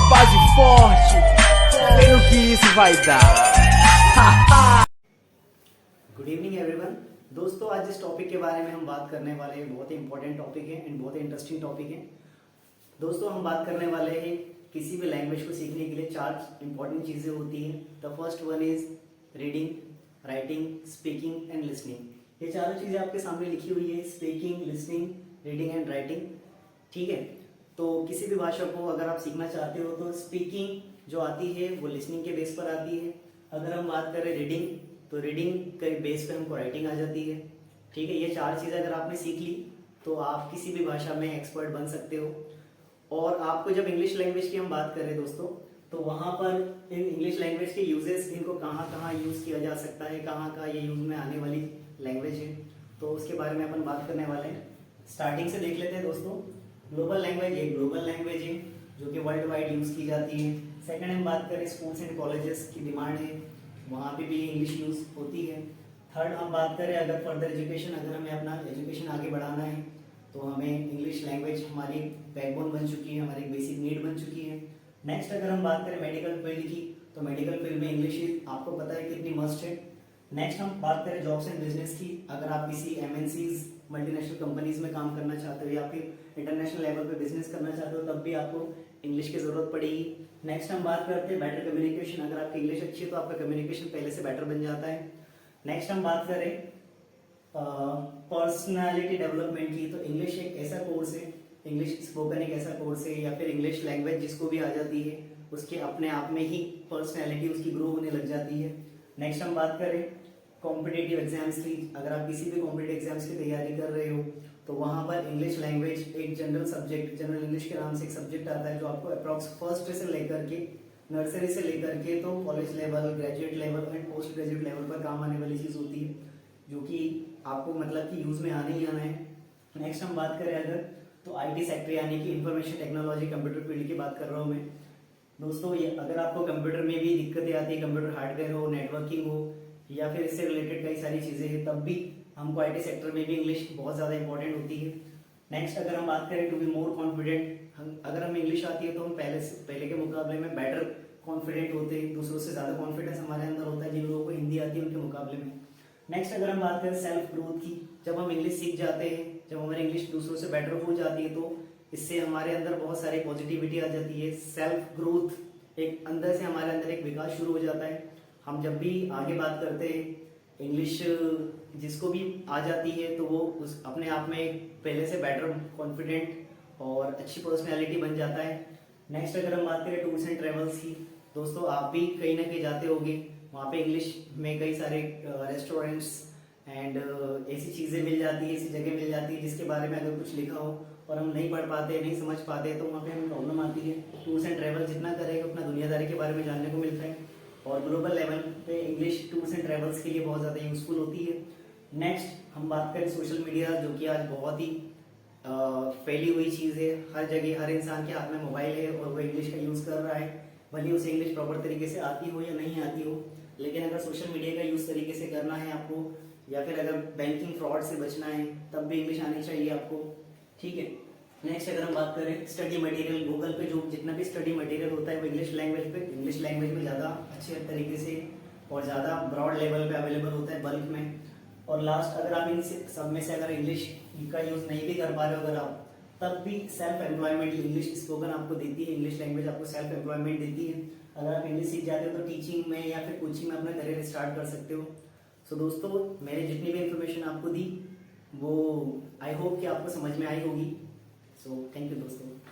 base forte, vê no que isso vai dar. Good evening everyone. दोस्तों, आज जिस topic के बारे में हम बात करने वाले हैं बहुत ही इंपॉर्टेंट टॉपिक है एंड बहुत ही इंटरेस्टिंग टॉपिक है। दोस्तों, हम बात करने वाले हैं किसी भी लैंग्वेज को सीखने के लिए 4 इंपॉर्टेंट चीज़ें होती हैं। The first one is reading, writing, speaking and listening. ये चारों चीज़ें आपके सामने लिखी हुई है, speaking, listening, reading and writing. ठीक है, तो किसी भी भाषा को अगर आप सीखना चाहते हो तो स्पीकिंग जो आती है वो लिसनिंग के बेस पर आती है। अगर हम बात करें रीडिंग, तो रीडिंग के बेस पे हमको राइटिंग आ जाती है। ठीक है, ये 4 चीज़ें अगर आपने सीख ली तो आप किसी भी भाषा में एक्सपर्ट बन सकते हो। और आपको जब इंग्लिश लैंग्वेज की हम बात करें दोस्तों, तो वहाँ पर इन इंग्लिश लैंग्वेज के यूजेस, इनको कहाँ कहाँ यूज़ किया जा सकता है, कहाँ कहाँ ये यूज़ में आने वाली लैंग्वेज है, तो उसके बारे में अपन बात करने वाले हैं। स्टार्टिंग से देख लेते हैं दोस्तों। ग्लोबल लैंग्वेज एक ग्लोबल लैंग्वेज है जो कि वर्ल्ड वाइड यूज़ की जाती है। सेकंड हम बात करें स्कूल्स एंड कॉलेजेस की डिमांड है, वहाँ पे भी इंग्लिश यूज़ होती है। थर्ड हम बात करें अगर फर्दर एजुकेशन, अगर हमें अपना एजुकेशन आगे बढ़ाना है तो हमें इंग्लिश लैंग्वेज हमारी बैकबोन बन चुकी है, हमारी बेसिक नीड बन चुकी है। नेक्स्ट अगर हम बात करें मेडिकल फील्ड की, तो मेडिकल फील्ड में इंग्लिश आपको पता है कितनी मस्ट है। नेक्स्ट हम बात करें जॉब्स एंड बिजनेस की, अगर आप किसी MNCs मल्टीनेशनल कंपनीज में काम करना चाहते हो या फिर इंटरनेशनल लेवल पे बिजनेस करना चाहते हो, तब भी आपको इंग्लिश की जरूरत पड़ेगी। नेक्स्ट हम बात करते हैं बेटर कम्युनिकेशन, अगर आपकी इंग्लिश अच्छी है तो आपका कम्युनिकेशन पहले से बेटर बन जाता है। नेक्स्ट हम बात करें पर्सनालिटी डेवलपमेंट की, तो इंग्लिश एक ऐसा कोर्स है, इंग्लिश स्पोकन एक ऐसा कोर्स है या फिर इंग्लिश लैंग्वेज जिसको भी आ जाती है उसके अपने आप में ही पर्सनैलिटी उसकी ग्रो होने लग जाती है। नेक्स्ट हम बात करें कॉम्पिटेटिव एग्जाम्स की, अगर आप किसी भी कॉम्पिटेटिव एग्जाम्स की तैयारी कर रहे हो तो वहाँ पर इंग्लिश लैंग्वेज एक जनरल सब्जेक्ट, जनरल इंग्लिश के नाम से एक सब्जेक्ट आता है जो आपको अप्रॉक्स फर्स्ट से लेकर के, नर्सरी से लेकर के तो college level, graduate level and post graduate level पर काम आने वाली चीज़ होती है, जो कि आपको मतलब कि यूज़ में आने ही आना है। नेक्स्ट हम बात करें अगर, तो IT सेक्टर यानी कि इंफॉर्मेशन टेक्नोलॉजी, कंप्यूटर फील्ड की बात कर रहा हूँ मैं दोस्तों। ये अगर आपको कंप्यूटर में भी दिक्कतें आती है, कंप्यूटर हार्डवेयर हो, नेटवर्किंग हो या फिर इससे रिलेटेड कई सारी चीज़ें हैं, तब भी हमको IT सेक्टर में भी इंग्लिश बहुत ज़्यादा इंपॉर्टेंट होती है। नेक्स्ट अगर हम बात करें टू बी मोर कॉन्फिडेंट, अगर हमें इंग्लिश आती है तो हम पहले के मुकाबले में बेटर कॉन्फिडेंट होते हैं, दूसरों से ज़्यादा कॉन्फिडेंस हमारे अंदर होता है जिन लोगों को हिंदी आती है उनके मुकाबले में। नेक्स्ट अगर हम बात करें सेल्फ ग्रोथ की, जब हम इंग्लिश सीख जाते हैं, जब हमारी इंग्लिश दूसरों से बेटर हो जाती है तो इससे हमारे अंदर बहुत सारी पॉजिटिविटी आ जाती है। सेल्फ ग्रोथ एक अंदर से हमारे अंदर एक विकास शुरू हो जाता है। हम जब भी आगे बात करते हैं, इंग्लिश जिसको भी आ जाती है तो वो उस अपने आप में पहले से बेटर कॉन्फिडेंट और अच्छी पर्सनैलिटी बन जाता है। नेक्स्ट अगर हम बात करें टूर्स एंड ट्रेवल्स की, दोस्तों आप भी कहीं ना कहीं जाते होंगे, वहाँ पे इंग्लिश में कई सारे रेस्टोरेंट्स एंड ऐसी चीज़ें मिल जाती है, ऐसी जगह मिल जाती है जिसके बारे में अगर कुछ लिखा हो और हम नहीं पढ़ पाते, नहीं समझ पाते, तो वहाँ पे हमें प्रॉब्लम आती है। टूर्स एंड ट्रैवल जितना करेंगे उतना दुनियादारी के बारे में जानने को मिलता है और ग्लोबल लेवल पे इंग्लिश टूर्स एंड ट्रैवल्स के लिए बहुत ज़्यादा यूजफुल होती है। नेक्स्ट हम बात करें सोशल मीडिया, जो कि आज बहुत ही फैली हुई चीज़ है, हर जगह हर इंसान के हाथ में मोबाइल है और वो इंग्लिश का यूज़ कर रहा है, भले उसे इंग्लिश प्रॉपर तरीके से आती हो या नहीं आती हो, लेकिन अगर सोशल मीडिया का यूज़ तरीके से करना है आपको या फिर अगर बैंकिंग फ्रॉड से बचना है तब भी इंग्लिश आनी चाहिए आपको। ठीक है, नेक्स्ट अगर हम बात करें स्टडी मटेरियल, गूगल पे जो जितना भी स्टडी मटेरियल होता है वो इंग्लिश लैंग्वेज में ज़्यादा अच्छे तरीके से और ज़्यादा ब्रॉड लेवल पे अवेलेबल होता है, बल्क में। और लास्ट अगर आप इन सब में से अगर इंग्लिश का यूज़ नहीं भी कर पा रहे हो अगर आप, तब भी सेल्फ एम्प्लॉयमेंट इंग्लिश स्पोकन आपको देती है, इंग्लिश लैंग्वेज आपको सेल्फ एम्प्लॉयमेंट देती है। अगर आप इंग्लिश सीख जाते हो तो टीचिंग में या फिर कोचिंग में अपना करियर स्टार्ट कर सकते हो। सो दोस्तों, मैंने जितनी भी इंफॉर्मेशन आपको दी वो आई होप कि आपको समझ में आई होगी। सो थैंक यू दोस्तों।